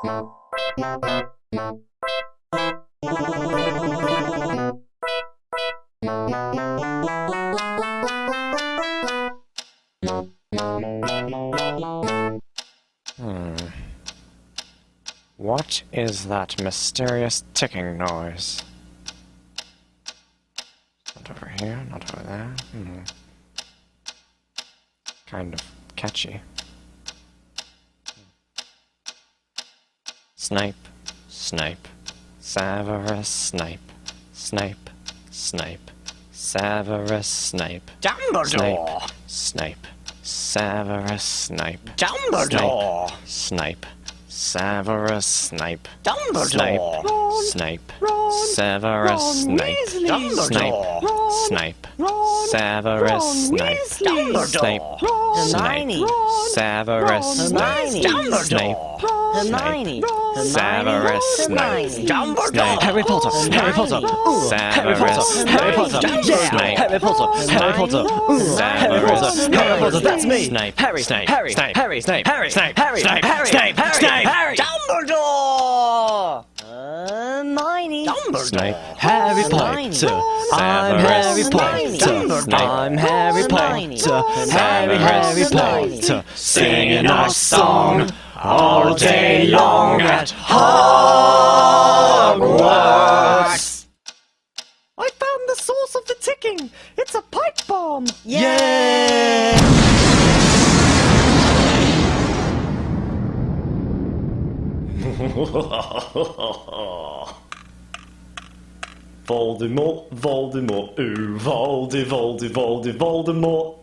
What is that mysterious ticking noise? Not over here, not over there. Kind of catchy. Snipe, snipe, Severus Snape, Snape, Snape, Severus Snape, Dumbledore! Snape, Severus Snape, Dumbledore! Snape, Severus Snape, Dumbledore! Snape, Severus Snape, Dumbledore! Snape, Severus Snape, Snape, Hermione! Severus Snape, Snape, Hermione! Severus Snape, Dumbledore! Harry Potter, Harry Potter, Severus Harry Potter! Snape, Harry Potter! Harry Potter! Harry Potter! Harry Potter! That's me! Snape, Harry! Snape, Harry! Snape, Harry! Snape, Harry! Snape, Harry! Snape, Harry! Snape, Harry! Snape, Dumbledore! Hermione! Snape, Harry Potter! I'm Harry Potter! I'm Harry Potter! Harry Potter! singing our song all day long at Hogwarts! I found the source of the ticking! It's a pipe bomb! Yeah! Voldemort, Voldemort, ooh, Voldemort.